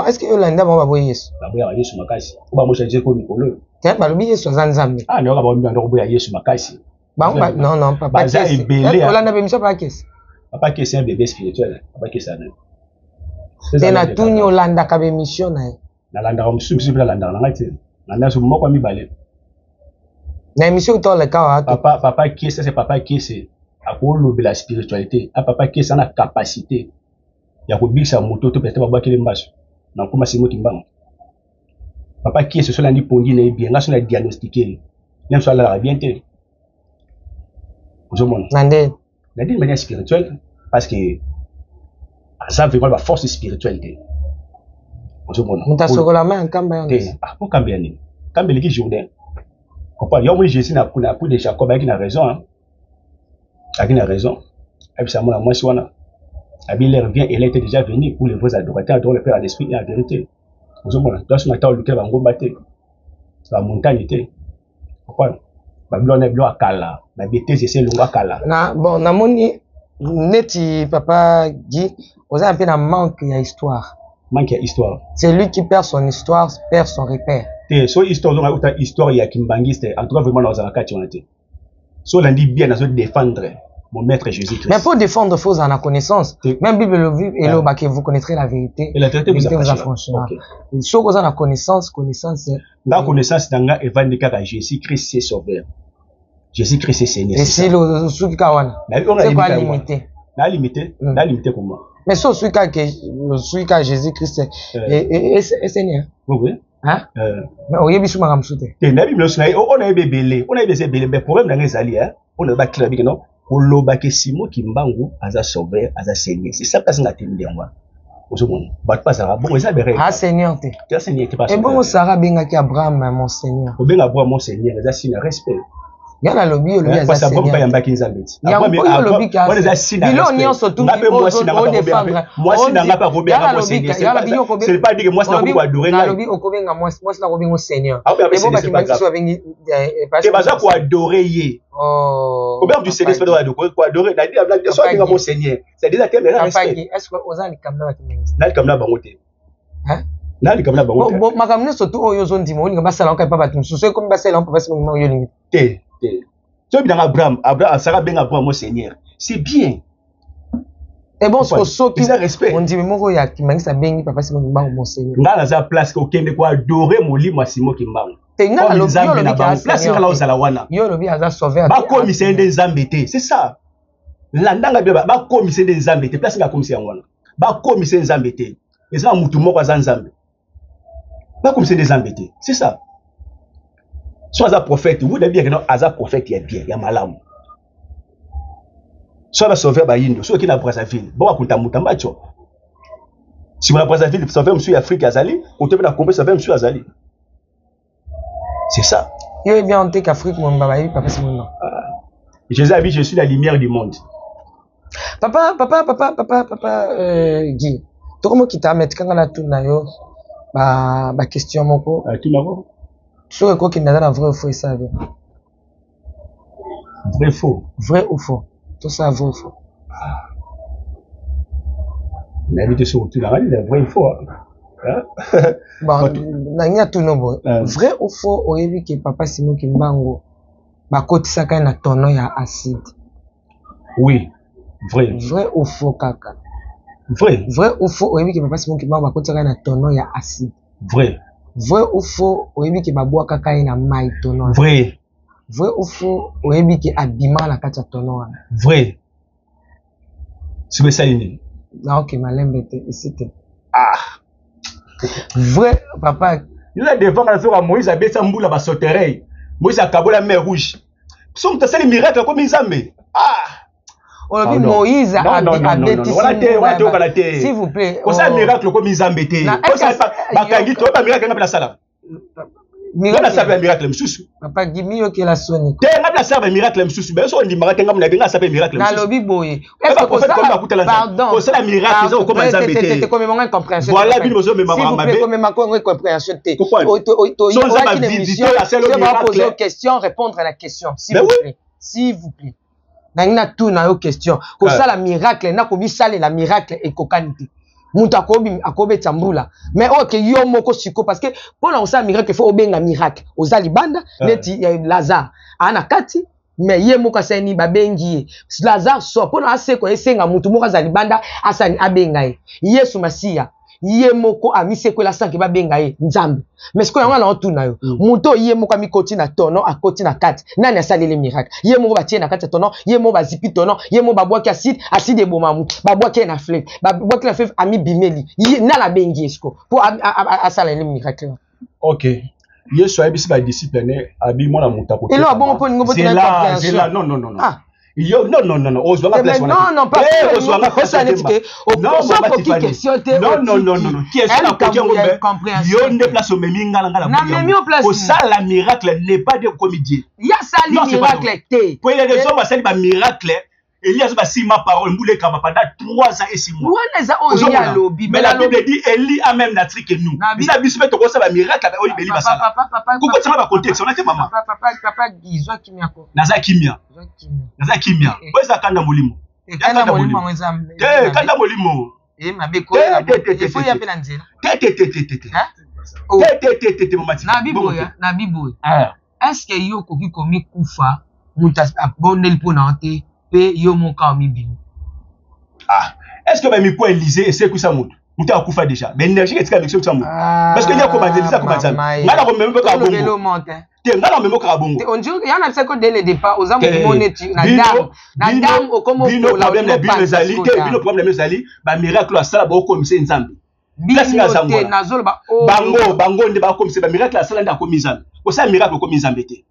Est-ce que Yolanda va avoir Yesu? Bah, moi, Yesu makasi. Bah, moi, je dis que Nicolas. Bah, le Yesu Zanzambi. Ah, non, bah, moi, Yesu makasi. Bah, non, papa. Yolanda va me faire pas caisse. Papa qui est un bébé spirituel, papa qui est ça. C'est na tout ni Yolanda kabe mission na. Na landa on subsiste la landa na ngati. Landa so moko mi balé. Na mission to le ka papa qui est ça c'est papa qui est à quoi le la spiritualité. À papa qui est ça na capacité. Ya ko bisa moto to peut-être ba kele mbaso. Na kuma Simon Kimbangu. Papa qui est ce soit la ni pongi na bien, na so la diagnostiquer. Même soit la bien té. Vous monde. Nande. D'une manière spirituelle, parce que ça veut dire la force spirituelle. On t'a sauvé la main en Cambien. Ah, pour Cambien. Cambien qui Jourdain. Comprends? Il y a un Jésus n'a pas de Jacob qui a raison. Qui a raison. Et puis ça m'a moi si on a. Il revient, il était déjà venu pour les vrais adorateurs, adorer le Père en esprit et en vérité. Vous avez dans ce matin, lequel va battre. La montagne était. Pourquoi? Babylone est à Kala. La bêtise c'est longue à Kala. Na bon, na moni neti papa dit, vous avez un peu un manque d'histoire. Manque d'histoire. C'est lui qui perd son histoire, perd son repère. So histoire donc autant histoire il y a Kimbangiste. En tout cas vraiment dans un cas tu en étais. So on dit bien à défendre mon maître Jésus-Christ. Mais pour défendre faut en la connaissance. Même Bible le vit et le que vous connaîtrez la vérité. Et la vérité vous affranchira. So vous en la connaissance c'est la connaissance dans la évangélique à Jésus-Christ c'est sauveur. Jésus-Christ est Seigneur. Et si le suika wana. C'est quoi limité? La limité comment? Mais so suika que le suika Jésus-Christ est Seigneur. Oui. Hein? Mais oye bisu makamsute. Te na Bible so on a bébélé, mais problème dans les alliés, on a clair bien non? On loba que Simon Kimbangu aza sauveur, aza Seigneur. C'est ça parce que ngatembe ngwa. Ozomona. Ba pas ça bon ça béré. Ah Seigneur te. Tu Seigneur qui passe. Et bon Sarah benga ki Abraham mon Seigneur. Ko benga Abraham mon Seigneur, aza signe respect. Yana lobi aza Seigneur. Parce que bon yamba kinzambeti. Abraham lobi ka. On les a signe. Bilo nyonso tout moi si n'a pas Robert mon Seigneur. C'est pas dire que moi ça ko adorer na lobi okobenga moi na kobenga Seigneur. Et bon ba kimaki so bengi c'est pas ça ko adorer yé. Oh. Robert du Seigneur c'est pas adorer. Na dit la so benga mon Seigneur. C'est déjà terme respect. Est-ce que ozali kamna kimaki? Na kamna bangote. Hein? Na kamna bangote. Bon makamne surtout oyo zondi mo ninga basala ko pa batu so comme basala on peut passer mo yo limite. Te. So bien Abraham Sarah benga Abraham mon Seigneur. C'est bien. Et bon so qui respect. On dit moko ya kimaki sa bengi papa Simon Kimbangu mon Seigneur. Nga za place ko kende ko adorer molimo Simon Kimbangu. Te nga lo bi ka place nga la osala wana. Yo lo bi aza sauver. Ba commissaire des zambete, c'est ça. Landanga ba commissaire des zambete, place nga commissaire wana. Ba commissaire des zambete. Et ça mutu moko za nzambe. Ba commissaire des zambete, c'est ça. Soit un prophète, vous devez bien que non, un prophète il y a bien, il y a malamu. Soit un sauveur bayindo, soit qui n'a pas sa ville. Bon, à kunta mutambacho. Si vous n'avez pas sa ville, sauveur monsieur Afrique azali, ou tu peux la comprendre sauveur monsieur azali. C'est ça. Il est bien en tête qu'Afrique mon babayi papa c'est mon nom. Jésus a dit je suis la lumière du monde. Papa Guy. Tout comment qui t'a mettre quand on a tout na yo ba question moko. Tout nako. Sur quoi qui n'a pas vrai ou faux ça veut. Vrai faux. Vrai ou faux. Tout ça vrai ou faux. Mais habité surtout la vrai il faut. Bon, nanya tout nombre. Vrai ou faux oyebi que papa Simon Kimbangu bakotisaka na tono ya acide. Oui, vrai. Vrai ou faux kaka? Vrai. Vrai ou faux oyebi que papa Simon Kimbangu bakotisaka na tono ya acide. Vrai. Vrai ou faux oyebi que babwa kaka na mai tono. Vrai. Vrai ou faux oyebi que abima na kati ya tono wana. Vrai. C'est ça ini. Na ok malembe te isite. Ah. Vrai papa. Il a devant la faire Moïse a bêta mboula ba sauterelle. Moïse a kabou la mer rouge. Somme ta les miracles comme Nzambe. Ah. On a vu Moïse a bêti. S'il vous plaît. Comme ça miracle comme Nzambe té. Comme ça ba kangi to ba miracle na sala. Miracle ça fait miracle msusu. Papa Gimio qui la sonne. Té na ça fait miracle msusu. Ben so ndi maratenga ngam na benga ça fait miracle msusu. Na lobi boye. Est-ce que ça pardon. Comme ça miracle ça comme Nzambe té. C'est comme une incompréhension. Voilà bien besoin même maman mabe. Comme ma incompréhension té. Sans ça ma émission je vais poser aux questions, répondre à la question s'il vous plaît. S'il vous plaît. Nangina tout na yo question. Comme ça la miracle na ko bisale la miracle et kokanité. Muta akobe tambula mais ok yo moko siko parce que pour la ça miracle faut obenga miracle ozali banda neti Lazare ana kati mais ye moko seni babengi Lazare so pour na seko esenga mutu moko azali banda asani abenga Yesu Masia ye moko amiseko la sanke babenga Nzambe mais siko yanga na otuna yo muto ye moko amikoti na tono akoti na kati nani asali le miracle ye moko batie na kati tono ye moko bazipi tono ye moko babwaki acide eboma mutu babwaki na fleuve babwaki na fleuve ami bimeli na la bengi esiko pour asala le miracle. OK. Yesu ayebisi ba disciple ne abi mona mutako. Et là bon pour ngo c'est là non. Ah. Yo non ozwanga place wana. Non pas ozwanga place wana. Non question qui est la compréhension yo ne place au meminga ngala pour ça la miracle n'est pas de comédien. Il y a ça le miracle té pour les raisons ça ba miracle Elias va si ma parole mboule kama pendant 3 ans et 6 mois. Mais la Bible dit Eli a même natri que nous. Bisa biso to ko ça ba miracle ba oli beli basala. Pourquoi ça va contexte on a que maman. Papa gizwa kimia ko. Naza kimia. Weza kanda molimo. Kanda molimo mwenzambe. Kanda molimo. Mabeko il faut y appeler na nzela. Mamati. Na biboya. Est-ce que yo koki komi kufa muta abonel pona ante pe yo monka omibi. Est-ce que mi po Élysée et c'est que ça monte. Muta akufa déjà. Mais énergie est avec ça monte. Parce que il y a comment Élysée comme ça. Ngala ko même pas bongo. Ngala même pas bongo. On dit il y en a ça que dès le départ aux amours moneti na dame au comme pour la problème de Zali, le problème de Zali, ba miracle ça ba comme c'est Nzambe. Bango nde ba comme c'est ba miracle ça nda comme Nzambe. Ko ça miracle comme Nzambe té.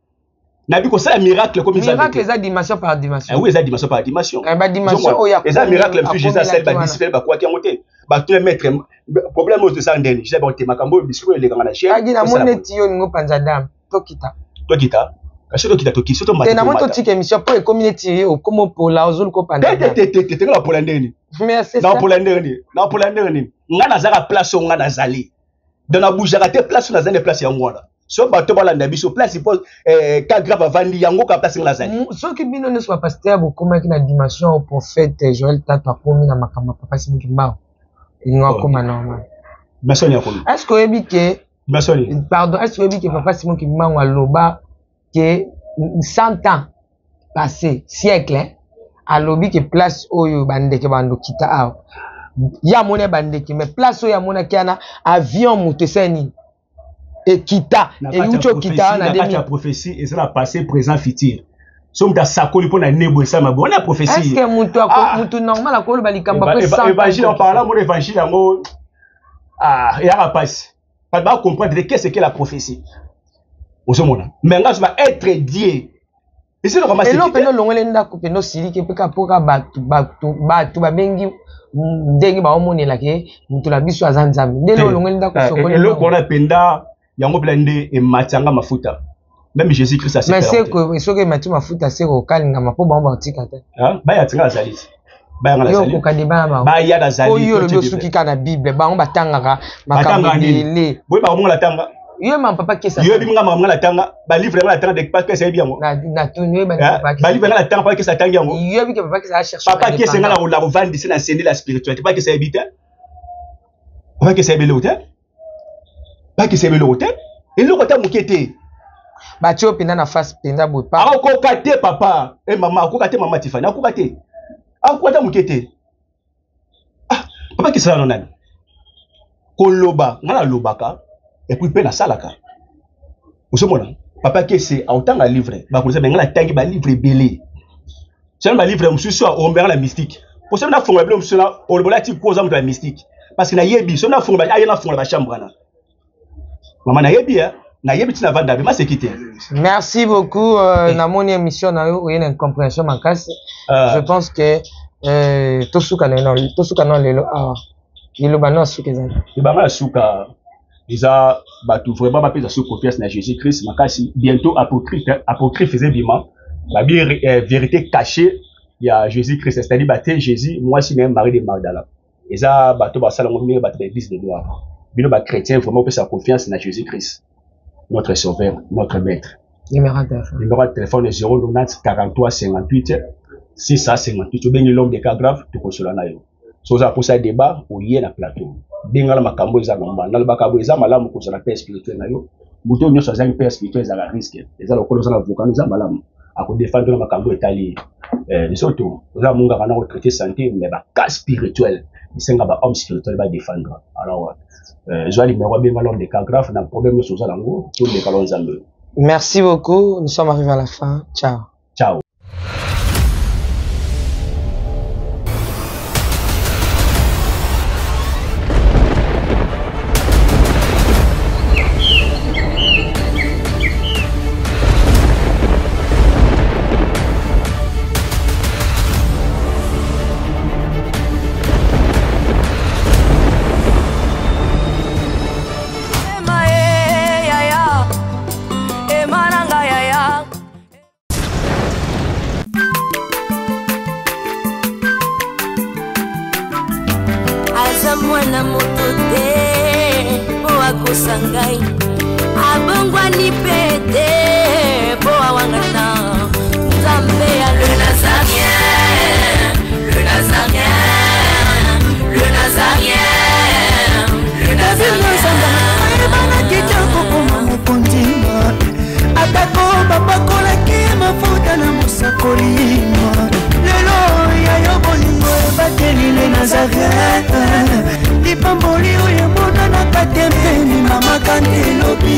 Nabi ko ça miracle comme Nzambe. Miracle ça dimension par dimension. Oui, ça dimension par dimension. Ba dimension oya. Et ça miracle plus Jésus celle ba disciple ba quoi qui monter. Ba tout mettre problème de ça ndeni. Je ba te makambo bisu le ngana chien. Agi na moneti yo ngo panza dam. Tokita. Kasi toki soto mata. Na moto tike émission pour community au comme pour la ozul ko panda. Te la pour ndeni. Merci. Na pour ndeni. Ngana zaka place ngana zali. Dans la bouche à place na zane place ya ngwana. So bato balanda biso place pose ka grave vandi yango ka place ngazali. So ki bino ne soit pasteur bokoma ki na dimension au prophète Joël Tatu akomi na makamba papa Simon Kimbangu. Il ngwa koma normal. Masoni akomi. Est-ce que ebike Masoni. Pardon, est-ce que ebike papa Simon Kimbangu aloba que 100 ans passé siècle alobi que place oyo bandeke bando kita aw. Ya mona bandeke mais place oyo ya mona kiana avion muteseni. Et kita et ucho kita na demi prophétie et ça la passé présent futur somme da sakoli pour na nebo ça ma bonne prophétie est-ce que mutu normal akolo balikamba ko ça évangile en parlant mon évangile ngo et à passe pas ba comprendre qu'est-ce que la prophétie au mona mais nga va être Dieu et c'est le ramasser et non peno longole nda ko peno sili ke peka poka batu ba bengi ndenge ba omonela ke mutu la biso azanzambe ndelo longole nda ko sokoli et le kona penda yango blende e matanga mafuta même Jésus Christ a mais c'est que ce que matu mafuta c'est ko kalinga mapo ba tika te ba ya tinga zali ba ya ngala zali yo ko kadeba ba ya da zali oyo lo suki kana bible ba ngo batanga makambele boy ba ngo la tanga yo ma papa kesa yo bi nga la tanga ba livre nga la tanga de pas que c'est bien na tunu ba ba livre nga la tanga pas que ça tanga yango yo bi que papa kesa chercher papa kesa nga la vendre c'est la scène la spiritualité pas que c'est habité Pas que c'est belé hôtel. Pas que c'est belé hôtel. Et le côté moukete. Bah tu opines na face penda bout pas. Ah ko kate papa et maman, ko kate maman Tiffany, ko kate. Ah ko kate moukete. Ah, papa qui sera non. Koloba, ngala lobaka et puis pe na salaka. Vous savez papa qui c'est autant à livre. Ba ko ngala tangi ba livre belé. C'est un livre monsieur on verra la mystique. Pour ça na fonga blom cela, on le ti cause de la mystique. Parce que na yebi, so na fonga ba ayena fonga ba chambre na. Maman na yebi hein. Merci beaucoup. Dans mon émission, il y a une incompréhension. Je pense que tout ce qu'on a, vraiment confiance dans Jésus-Christ. Bientôt, apocryphe faisait bien. La vérité cachée, il y a Jésus-Christ. C'est-à-dire, Jésus, moi, je suis un mari de Magdala. Et ça, bateau, ça, l'église de gloire. Bien, chrétien, vraiment, peut sa confiance dans Jésus-Christ. Notre sauveur, notre maître. Numéro de téléphone est 090 43 58 658. Tu bénis l'homme des cas graves, tu consoles na yo. So ça pour ça débat ou yé na plateau. Benga la makambo eza nomba. Na bakabo eza malamu ko la paix spirituelle na yo. Muto nyo soza une paix spirituelle za la risque. Eza lokolo za la voka eza malamu. Ako défendre la makambo etali. Les autres, za munga kana ko traiter santé mais ba cas spirituel. Isenga ba homme spirituel ba défendre. Alors merci beaucoup. Nous sommes arrivés à la fin. Ciao. Ciao. Mwana moto te po akosangai abongwa ni pete po awangana Nzambe ya le Nazarien, le Nazarien, le Nazarien, le Nazarien. Bana kitoko koma mukondima atako babakola ki mafuta na musakolima lelo ya yobolingo bateli le Nazarien. Lipamboli oyo mona na katempeni mama kandelobi